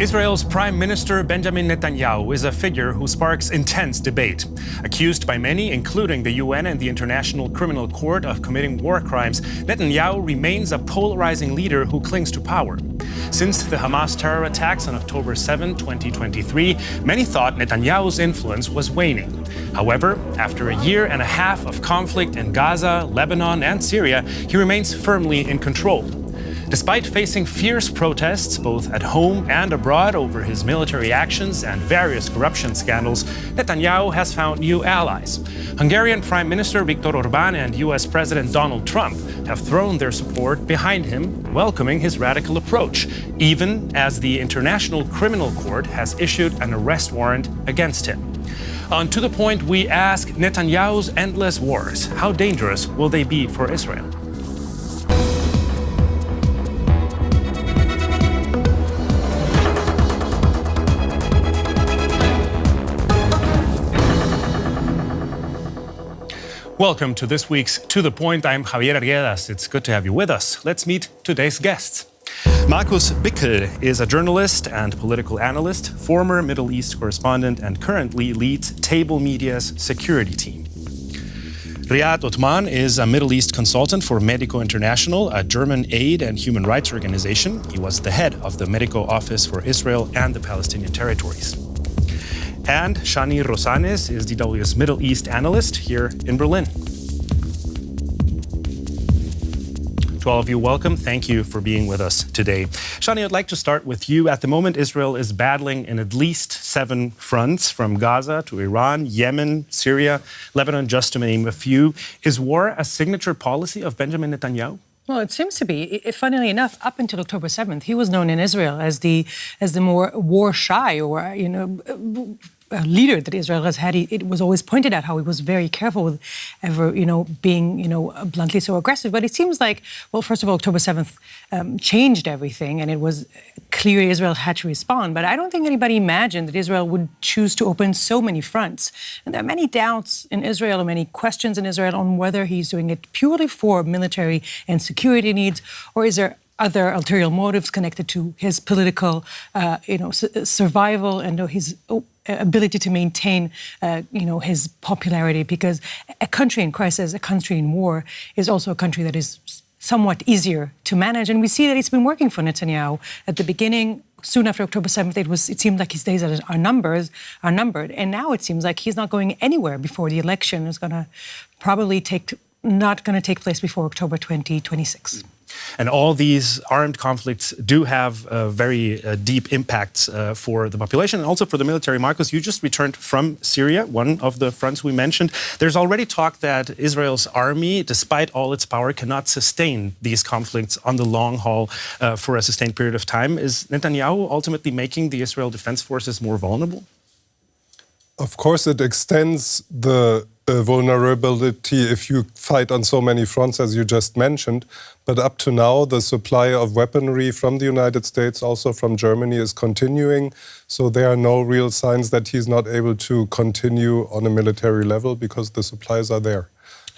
Israel's Prime Minister Benjamin Netanyahu is a figure who sparks intense debate. Accused by many, including the UN and the International Criminal Court, of committing war crimes, Netanyahu remains a polarizing leader who clings to power. Since the Hamas terror attacks on October 7, 2023, many thought Netanyahu's influence was waning. However, after a year and a half of conflict in Gaza, Lebanon and Syria, he remains firmly in control. Despite facing fierce protests both at home and abroad over his military actions and various corruption scandals, Netanyahu has found new allies. Hungarian Prime Minister Viktor Orban and US President Donald Trump have thrown their support behind him, welcoming his radical approach, even as the International Criminal Court has issued an arrest warrant against him. On To The Point, we ask Netanyahu's endless wars. How dangerous will they be for Israel? Welcome to this week's To The Point. I'm Javier Arguedas. It's good to have you with us. Let's meet today's guests. Markus Bickel is a journalist and political analyst, former Middle East correspondent, and currently leads Table Media's security team. Riyad Othman is a Middle East consultant for Medico International, a German aid and human rights organization. He was the head of the Medico Office for Israel and the Palestinian territories. And Shani Rosanes is DW's Middle East analyst here in Berlin. To all of you, welcome. Thank you for being with us today. Shani, I'd like to start with you. At the moment, Israel is battling in at least 7 fronts, from Gaza to Iran, Yemen, Syria, Lebanon, just to name a few. Is war a signature policy of Benjamin Netanyahu? Well, it seems to be. Funnily enough, up until October 7th, he was known in Israel as the more war-shy or, leader that Israel has had. It was always pointed out how he was very careful with ever, being, bluntly so aggressive. But it seems like, well, first of all, October 7th changed everything, and it was clear Israel had to respond. But I don't think anybody imagined that Israel would choose to open so many fronts. And there are many doubts in Israel, and many questions in Israel on whether he's doing it purely for military and security needs, or is there other ulterior motives connected to his political, survival and his ability to maintain, his popularity. Because a country in crisis, a country in war, is also a country that is somewhat easier to manage. And we see that it's been working for Netanyahu. At the beginning, soon after October 7th, it seemed like his days are numbered. And now it seems like he's not going anywhere before the election is not going to take place before October 2026. And all these armed conflicts do have very deep impacts for the population and also for the military. Markus, you just returned from Syria, one of the fronts we mentioned. There's already talk that Israel's army, despite all its power, cannot sustain these conflicts on the long haul for a sustained period of time. Is Netanyahu ultimately making the Israel Defense Forces more vulnerable? Of course, it extends the vulnerability if you fight on so many fronts as you just mentioned. But up to now, the supply of weaponry from the United States, also from Germany, is continuing. So there are no real signs that he's not able to continue on a military level because the supplies are there.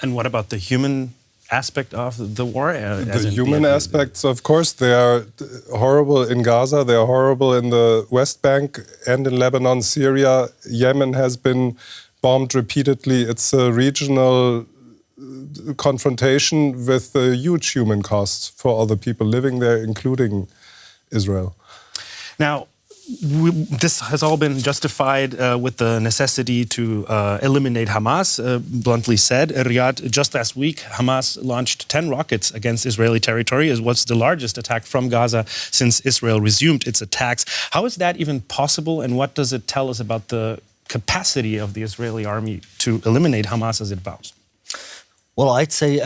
And what about the human aspect of the war? The human aspects, of course, they are horrible in Gaza, they are horrible in the Westbank and in Lebanon, Syria. Yemen has been bombed repeatedly. It's a regional confrontation with huge human costs for all the people living there, including Israel. Now, this has all been justified with the necessity to eliminate Hamas, bluntly said. Riyad, just last week, Hamas launched 10 rockets against Israeli territory. It was the largest attack from Gaza since Israel resumed its attacks. How is that even possible, and what does it tell us about the capacity of the Israeli army to eliminate Hamas as it vows? Well, I'd say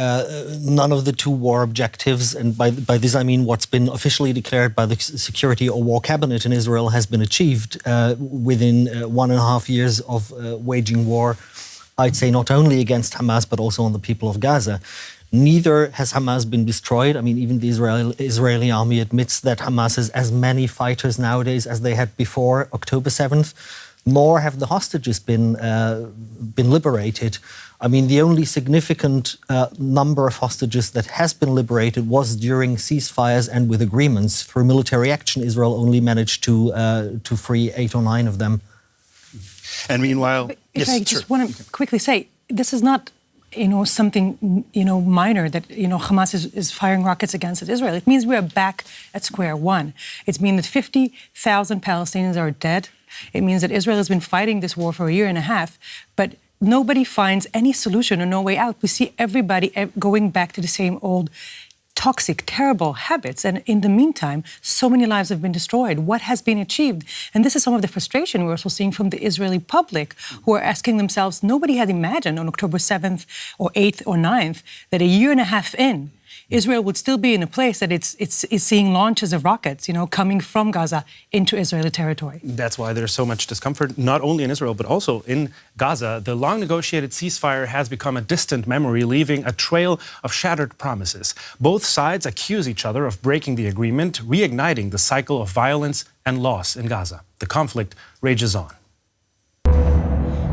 none of the 2 war objectives, and by this I mean what's been officially declared by the Security or War Cabinet in Israel, has been achieved within 1.5 years of waging war, I'd say not only against Hamas, but also on the people of Gaza. Neither has Hamas been destroyed. I mean, even the Israeli army admits that Hamas has as many fighters nowadays as they had before October 7th. nor have the hostages been liberated. I mean, the only significant number of hostages that has been liberated was during ceasefires and with agreements. Through military action, Israel only managed to free 8 or 9 of them. And meanwhile, if I just want to quickly say, this is not something minor that Hamas is firing rockets against Israel. It means we are back at square one. It means that 50,000 Palestinians are dead. It means that Israel has been fighting this war for a year and a half, but nobody finds any solution or no way out. We see everybody going back to the same old toxic, terrible habits. And in the meantime, so many lives have been destroyed. What has been achieved? And this is some of the frustration we're also seeing from the Israeli public, who are asking themselves, nobody had imagined on October 7th or 8th or 9th that a year and a half in, Israel would still be in a place that it's seeing launches of rockets, coming from Gaza into Israeli territory. That's why there's so much discomfort, not only in Israel, but also in Gaza. The long-negotiated ceasefire has become a distant memory, leaving a trail of shattered promises. Both sides accuse each other of breaking the agreement, reigniting the cycle of violence and loss in Gaza. The conflict rages on.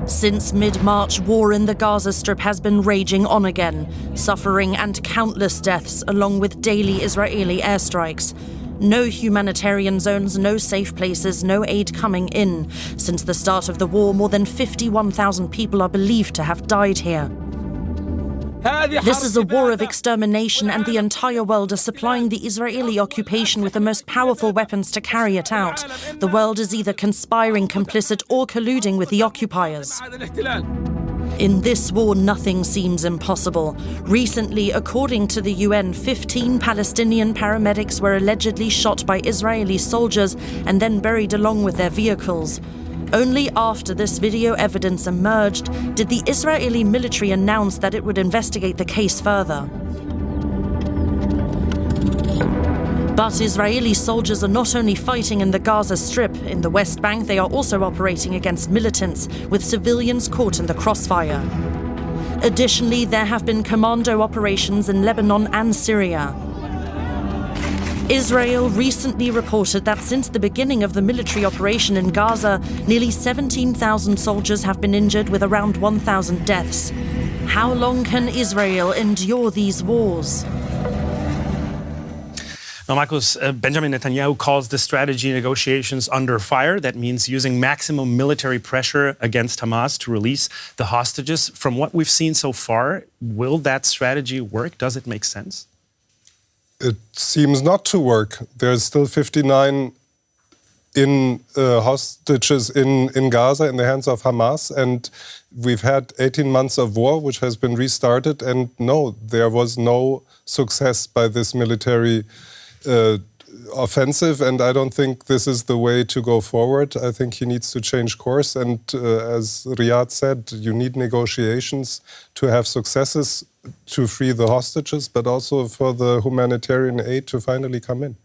Since mid-March, war in the Gaza Strip has been raging on again, suffering and countless deaths, along with daily Israeli airstrikes. No humanitarian zones, no safe places, no aid coming in. Since the start of the war, more than 51,000 people are believed to have died here. This is a war of extermination, and the entire world is supplying the Israeli occupation with the most powerful weapons to carry it out. The world is either conspiring, complicit, or colluding with the occupiers. In this war, nothing seems impossible. Recently, according to the UN, 15 Palestinian paramedics were allegedly shot by Israeli soldiers and then buried along with their vehicles. Only after this video evidence emerged did the Israeli military announce that it would investigate the case further. But Israeli soldiers are not only fighting in the Gaza Strip. In the Westbank, they are also operating against militants, with civilians caught in the crossfire. Additionally, there have been commando operations in Lebanon and Syria. Israel recently reported that since the beginning of the military operation in Gaza, nearly 17,000 soldiers have been injured, with around 1,000 deaths. How long can Israel endure these wars? Now, Markus, Benjamin Netanyahu calls the strategy negotiations under fire. That means using maximum military pressure against Hamas to release the hostages. From what we've seen so far, will that strategy work? Does it make sense? It seems not to work. There's still 59 hostages in Gaza in the hands of Hamas, and we've had 18 months of war, which has been restarted, and no, there was no success by this military offensive, and I don't think this is the way to go forward. I think he needs to change course, and as Riyadh said, you need negotiations to have successes to free the hostages, but also for the humanitarian aid to finally come in.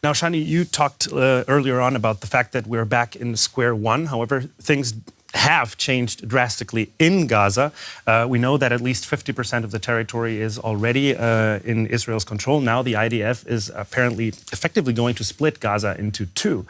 Now, Shani, you talked earlier on about the fact that we're back in square one. However, things have changed drastically in Gaza. We know that at least 50% of the territory is already in Israel's control. Now the IDF is apparently effectively going to split Gaza into two.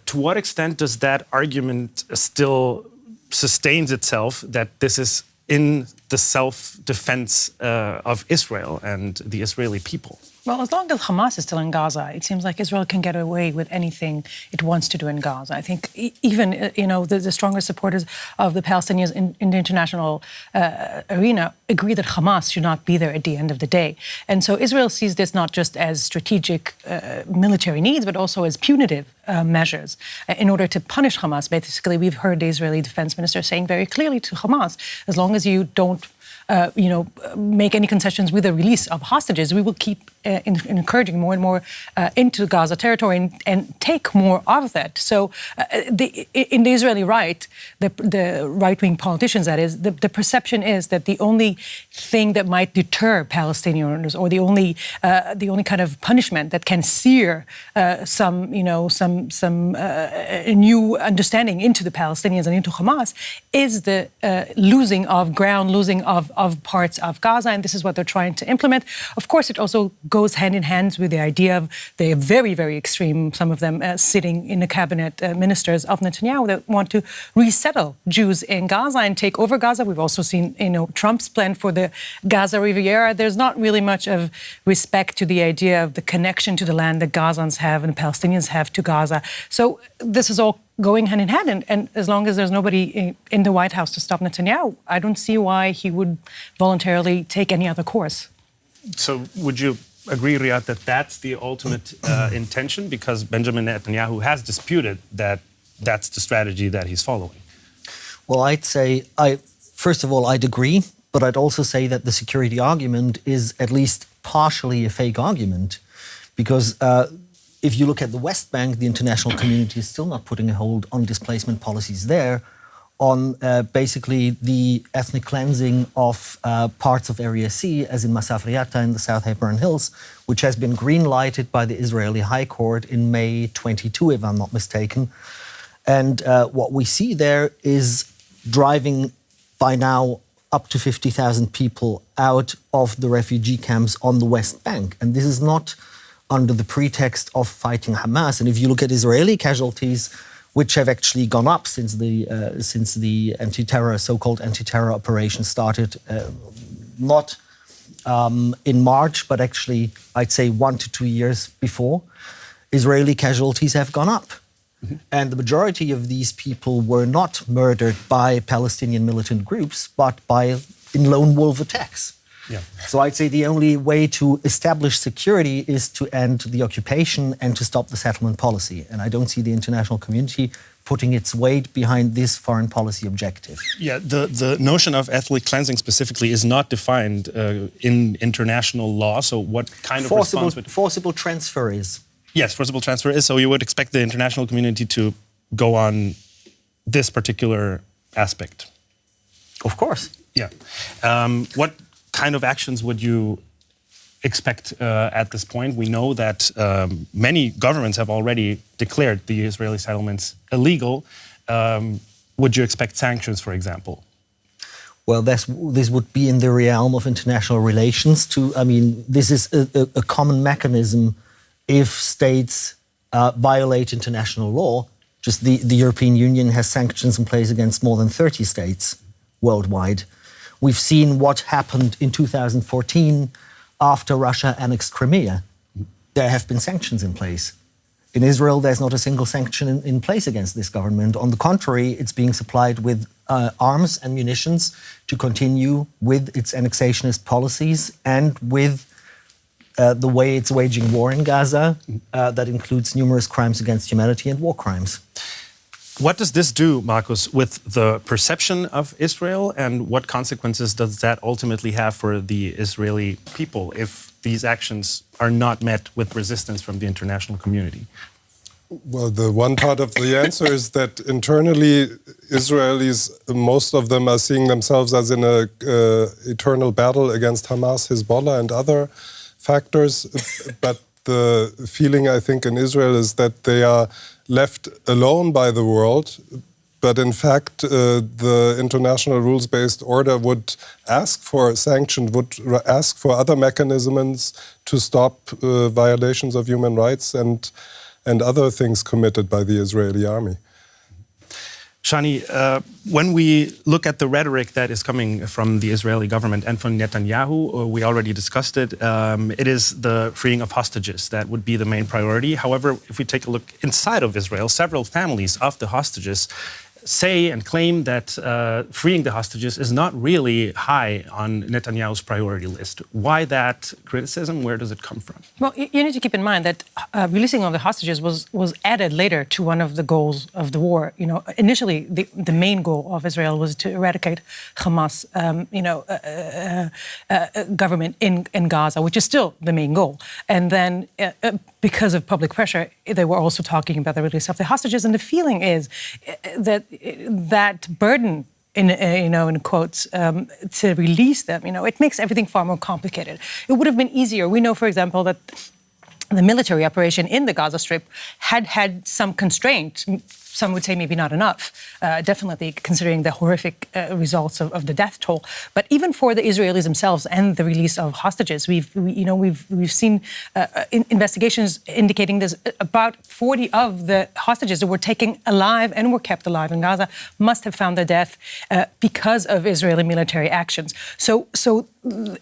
To what extent does that argument still sustains itself, that this is in the self-defense of Israel and the Israeli people? Well, as long as Hamas is still in Gaza, it seems like Israel can get away with anything it wants to do in Gaza. I think even, the strongest supporters of the Palestinians in the international arena agree that Hamas should not be there at the end of the day. And so Israel sees this not just as strategic military needs, but also as punitive measures in order to punish Hamas. Basically, we've heard the Israeli defense minister saying very clearly to Hamas, as long as you don't make any concessions with the release of hostages, we will keep encouraging more and more into Gaza territory and take more of that. So in the Israeli right, the right-wing politicians, that is, the perception is that the only thing that might deter Palestinians, or the only kind of punishment that can sear some new understanding into the Palestinians and into Hamas, is the losing of ground, losing of parts of Gaza, and this is what they're trying to implement. Of course, it also goes goes hand in hand with the idea of the very, very extreme, some of them sitting in the cabinet ministers of Netanyahu that want to resettle Jews in Gaza and take over Gaza. We've also seen, Trump's plan for the Gaza Riviera. There's not really much of respect to the idea of the connection to the land that Gazans have and the Palestinians have to Gaza. So this is all going hand in hand. And as long as there's nobody in the White House to stop Netanyahu, I don't see why he would voluntarily take any other course. So would you agree, Riyad, that that's the ultimate intention? Because Benjamin Netanyahu has disputed that that's the strategy that he's following. Well, I'd say, first of all, I'd agree, but I'd also say that the security argument is at least partially a fake argument, because if you look at the Westbank, the international community is still not putting a hold on displacement policies there, on basically the ethnic cleansing of parts of Area C, as in Masaf Riyata in the South Hebron Hills, which has been green-lighted by the Israeli High Court in May 22, if I'm not mistaken. And what we see there is driving by now up to 50,000 people out of the refugee camps on the West Bank. And this is not under the pretext of fighting Hamas. And if you look at Israeli casualties, which have actually gone up since the anti-terror, so-called anti-terror operation started, not in March, but actually, I'd say 1 to 2 years before, Israeli casualties have gone up. Mm-hmm. And the majority of these people were not murdered by Palestinian militant groups, but in lone wolf attacks. Yeah. So I'd say the only way to establish security is to end the occupation and to stop the settlement policy. And I don't see the international community putting its weight behind this foreign policy objective. Yeah, the notion of ethnic cleansing specifically is not defined in international law. So what kind of response would... Forcible transfer is. Yes, forcible transfer is. So you would expect the international community to go on this particular aspect? Of course. Yeah. What kind of actions would you expect at this point? We know that many governments have already declared the Israeli settlements illegal. Would you expect sanctions, for example? Well, this would be in the realm of international relations. This is a common mechanism if states violate international law. Just the European Union has sanctions in place against more than 30 states worldwide. We've seen what happened in 2014 after Russia annexed Crimea. There have been sanctions in place. In Israel, there's not a single sanction in place against this government. On the contrary, it's being supplied with arms and munitions to continue with its annexationist policies and with the way it's waging war in Gaza. That includes numerous crimes against humanity and war crimes. What does this do, Markus, with the perception of Israel, and what consequences does that ultimately have for the Israeli people if these actions are not met with resistance from the international community? Well, the one part of the answer is that internally, Israelis, most of them are seeing themselves as in an eternal battle against Hamas, Hezbollah, and other factors. But the feeling, I think, in Israel is that they are left alone by the world. But in fact, the international rules-based order would ask for sanctions, would ask for other mechanisms to stop violations of human rights and other things committed by the Israeli army. Shani, when we look at the rhetoric that is coming from the Israeli government and from Netanyahu, we already discussed it, it is the freeing of hostages that would be the main priority. However, if we take a look inside of Israel, several families of the hostages say and claim that freeing the hostages is not really high on Netanyahu's priority list. Why that criticism? Where does it come from? Well, you need to keep in mind that releasing of the hostages was added later to one of the goals of the war. Initially, the main goal of Israel was to eradicate Hamas, government in Gaza, which is still the main goal. And then, because of public pressure, they were also talking about the release of the hostages. And the feeling is that burden, in quotes, to release them, it makes everything far more complicated. It would have been easier. We know, for example, that the military operation in the Gaza Strip had some constraint. Some would say maybe not enough, definitely considering the horrific results of the death toll. But even for the Israelis themselves and the release of hostages, we've seen investigations indicating there's about 40 of the hostages that were taken alive and were kept alive in Gaza must have found their death because of Israeli military actions. So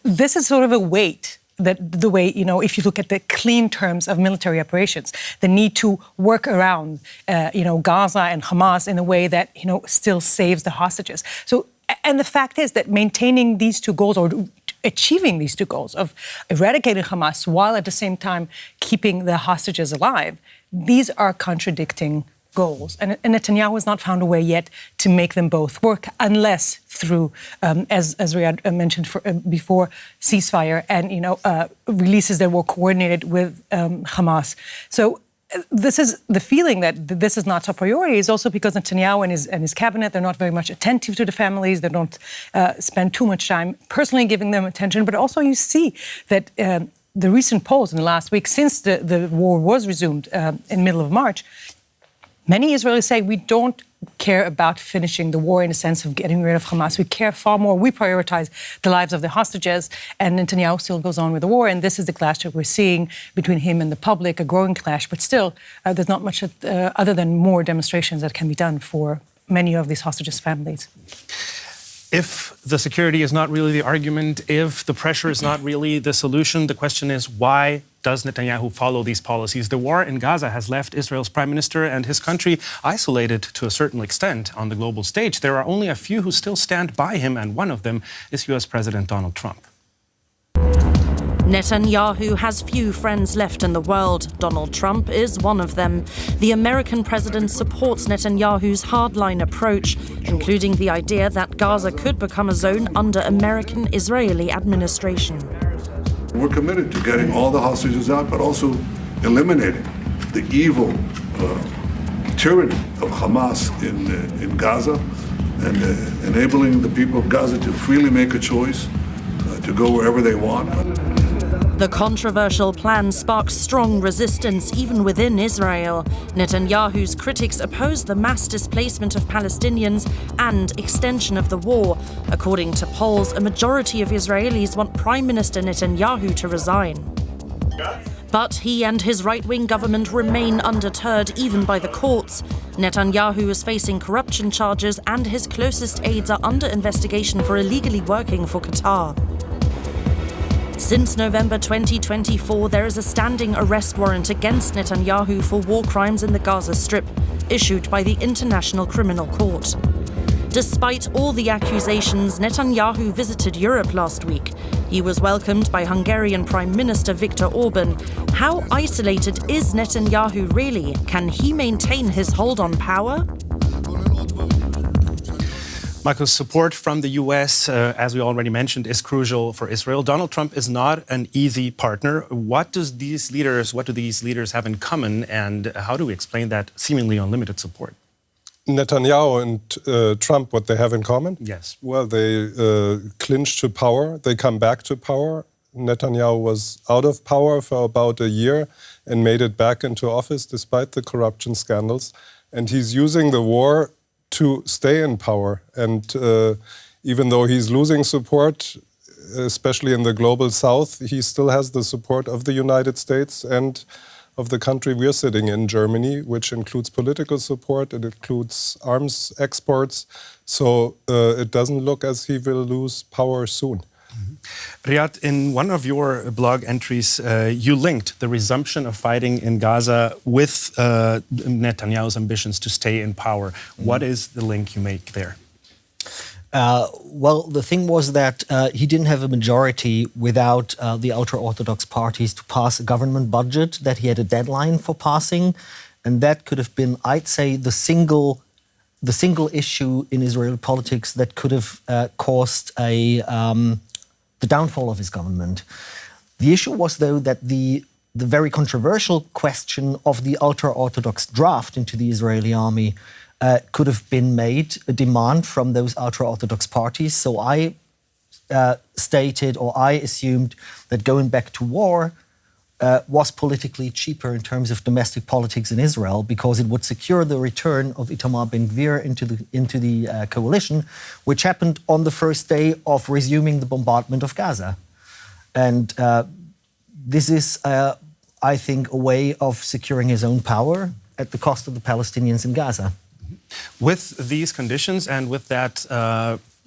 this is sort of a weight. That the way, if you look at the clean terms of military operations, the need to work around, Gaza and Hamas in a way that, still saves the hostages. So, and the fact is that maintaining these two goals or achieving these two goals of eradicating Hamas while at the same time keeping the hostages alive, these are contradicting goals. And Netanyahu has not found a way yet to make them both work unless through, as Riyad mentioned before, ceasefire and, releases that were coordinated with Hamas. So this is the feeling that this is not top priority is also because Netanyahu and his cabinet, they're not very much attentive to the families. They don't spend too much time personally giving them attention. But also you see that the recent polls in the last week, since the war was resumed in the middle of March, many Israelis say we don't care about finishing the war in the sense of getting rid of Hamas. We care far more. We prioritize the lives of the hostages, and Netanyahu still goes on with the war. And this is the clash that we're seeing between him and the public, a growing clash. But still, there's not much other than more demonstrations that can be done for many of these hostages' families. If the security is not really the argument, if the pressure is not really the solution, the question is why does Netanyahu follow these policies? The war in Gaza has left Israel's prime minister and his country isolated to a certain extent on the global stage. There are only a few who still stand by him, and one of them is U.S. President Donald Trump. Netanyahu has few friends left in the world. Donald Trump is one of them. The American president supports Netanyahu's hardline approach, including the idea that Gaza could become a zone under American-Israeli administration. We're committed to getting all the hostages out, but also eliminating the evil tyranny of Hamas in Gaza and enabling the people of Gaza to freely make a choice to go wherever they want. The controversial plan sparks strong resistance even within Israel. Netanyahu's critics oppose the mass displacement of Palestinians and extension of the war. According to polls, a majority of Israelis want Prime Minister Netanyahu to resign. But he and his right-wing government remain undeterred even by the courts. Netanyahu is facing corruption charges and his closest aides are under investigation for illegally working for Qatar. Since November 2024, there is a standing arrest warrant against Netanyahu for war crimes in the Gaza Strip, issued by the International Criminal Court. Despite all the accusations, Netanyahu visited Europe last week. He was welcomed by Hungarian Prime Minister Viktor Orban. How isolated is Netanyahu really? Can he maintain his hold on power? Michael, support from the U.S., as we already mentioned, is crucial for Israel. Donald Trump is not an easy partner. What do these leaders have in common, and how do we explain that seemingly unlimited support? Netanyahu and Trump, what they have in common? Yes. Well, they clinch to power. They come back to power. Netanyahu was out of power for about a year and made it back into office despite the corruption scandals. And he's using the war to stay in power. And even though he's losing support, especially in the global south, he still has the support of the United States and of the country we're sitting in, Germany, which includes political support, it includes arms exports. So it doesn't look as he will lose power soon. Riyad, in one of your blog entries, you linked the resumption of fighting in Gaza with Netanyahu's ambitions to stay in power. What is the link you make there? Well, the thing was that he didn't have a majority without the ultra-Orthodox parties to pass a government budget, that he had a deadline for passing. And that could have been, I'd say, the single issue in Israeli politics that could have caused the downfall of his government. The issue was, though, that the very controversial question of the ultra-Orthodox draft into the Israeli army could have been made a demand from those ultra-Orthodox parties. So I stated, or I assumed, that going back to war was politically cheaper in terms of domestic politics in Israel because it would secure the return of Itamar Ben-Gvir into the coalition, which happened on the first day of resuming the bombardment of Gaza. And this is, I think, a way of securing his own power at the cost of the Palestinians in Gaza. With these conditions and with that,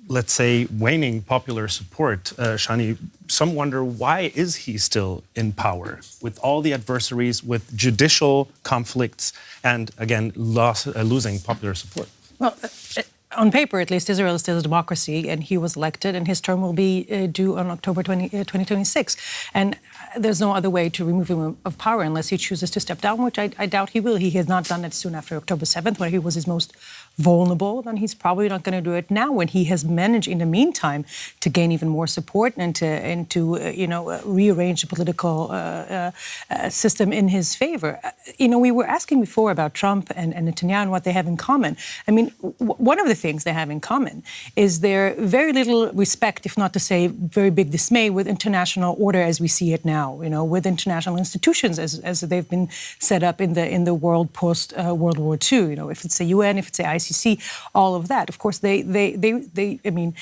let's say, waning popular support, Shani, some wonder, why is he still in power with all the adversaries, with judicial conflicts, and again, losing popular support? Well, on paper, at least, Israel is still a democracy, and he was elected, and his term will be due on October 2026. And there's no other way to remove him of power unless he chooses to step down, which I doubt he will. He has not done it soon after October 7th, when he was his most vulnerable. Then he's probably not going to do it now, when he has managed, in the meantime, to gain even more support and to rearrange the political system in his favor. We were asking before about Trump and Netanyahu and what they have in common. I mean, one of the things they have in common is their very little respect, if not to say very big dismay, with international order as we see it now, with international institutions as they've been set up in the world post World War II. If it's the UN, if it's the ICC, all of that. Of course, I mean,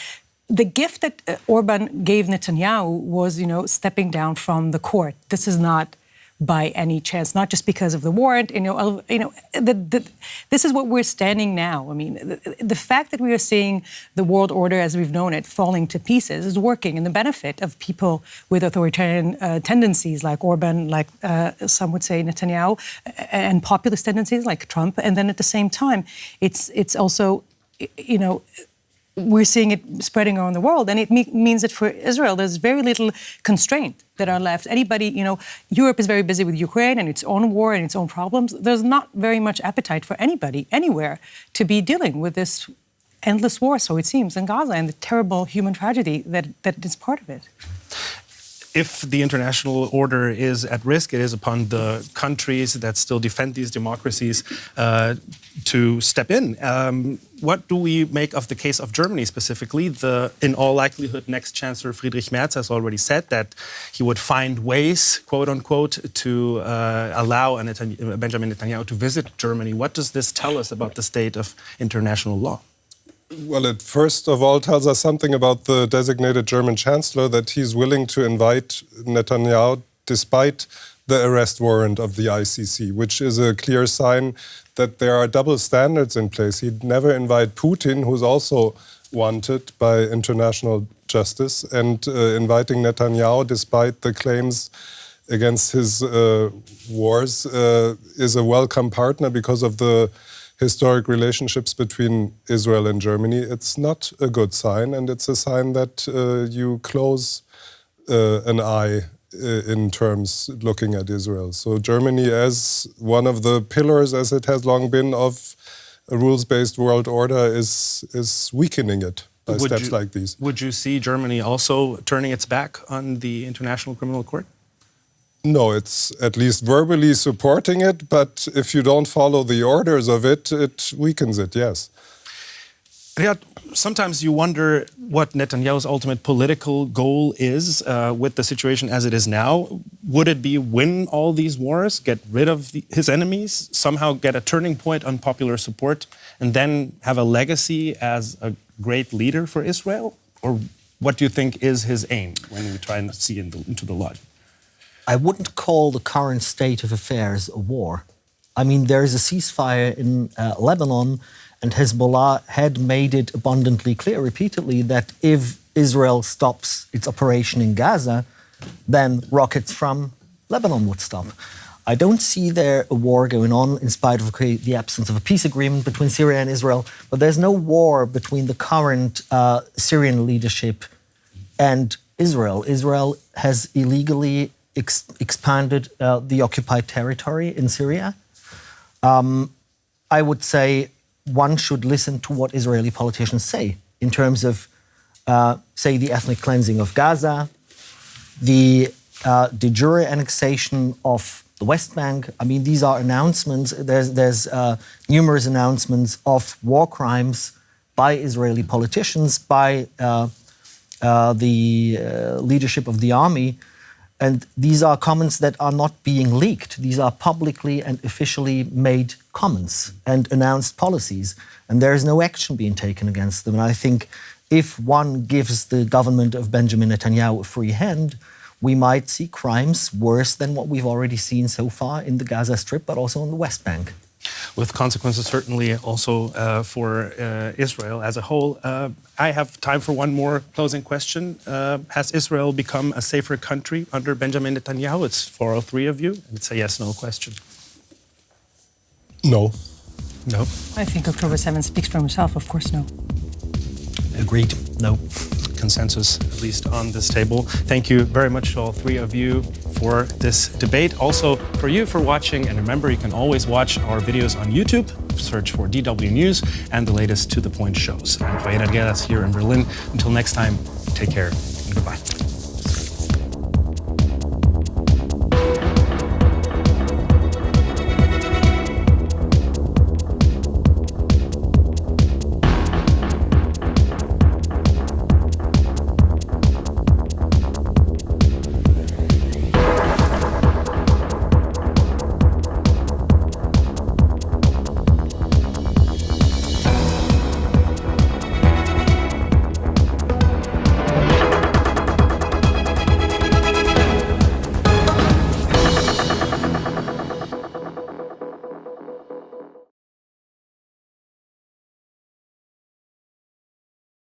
the gift that Orban gave Netanyahu was, stepping down from the court. This is not by any chance, not just because of the warrant. This is what we're standing now. I mean, the fact that we are seeing the world order as we've known it falling to pieces is working in the benefit of people with authoritarian tendencies like Orban, like some would say Netanyahu, and populist tendencies like Trump. And then at the same time, it's also, we're seeing it spreading around the world, and it means that for Israel, there's very little constraint that are left. Anybody, Europe is very busy with Ukraine and its own war and its own problems. There's not very much appetite for anybody, anywhere, to be dealing with this endless war, so it seems, in Gaza, and the terrible human tragedy that is part of it. If the international order is at risk, it is upon the countries that still defend these democracies to step in. What do we make of the case of Germany specifically? In all likelihood, next Chancellor Friedrich Merz has already said that he would find ways, quote unquote, to allow Benjamin Netanyahu to visit Germany. What does this tell us about the state of international law? Well, it first of all tells us something about the designated German chancellor, that he's willing to invite Netanyahu despite the arrest warrant of the ICC, which is a clear sign that there are double standards in place. He'd never invite Putin, who's also wanted by international justice, and inviting Netanyahu despite the claims against his wars is a welcome partner because of the historic relationships between Israel and Germany. It's not a good sign, and it's a sign that you close an eye in terms looking at Israel. So Germany, as one of the pillars, as it has long been, of a rules-based world order, is weakening it by steps like these. Would you see Germany also turning its back on the International Criminal Court? No, it's at least verbally supporting it, but if you don't follow the orders of it, it weakens it, yes. Riyad, sometimes you wonder what Netanyahu's ultimate political goal is with the situation as it is now. Would it be win all these wars, get rid of his enemies, somehow get a turning point on popular support, and then have a legacy as a great leader for Israel? Or what do you think is his aim when we try and see into the logic? I wouldn't call the current state of affairs a war. I mean, there is a ceasefire in Lebanon, and Hezbollah had made it abundantly clear repeatedly that if Israel stops its operation in Gaza, then rockets from Lebanon would stop. I don't see there a war going on in spite of the absence of a peace agreement between Syria and Israel, but there's no war between the current Syrian leadership and Israel. Israel has illegally expanded the occupied territory in Syria. I would say one should listen to what Israeli politicians say in terms of, say, the ethnic cleansing of Gaza, the de jure annexation of the Westbank. I mean, these are announcements. There's numerous announcements of war crimes by Israeli politicians, by the leadership of the army. And these are comments that are not being leaked. These are publicly and officially made comments and announced policies. And there is no action being taken against them. And I think if one gives the government of Benjamin Netanyahu a free hand, we might see crimes worse than what we've already seen so far in the Gaza Strip, but also on the West Bank. With consequences certainly also for Israel as a whole. I have time for one more closing question. Has Israel become a safer country under Benjamin Netanyahu? It's for all three of you. It's a yes/no question. No. No? I think October 7th speaks for himself. Of course, no. Agreed. No. Consensus, at least on this table. Thank you very much to all three of you for this debate. Also for you for watching. And remember, you can always watch our videos on YouTube. Search for DW News and the latest To The Point shows. I'm Fayyad Al-Ghadas here in Berlin. Until next time, take care and goodbye.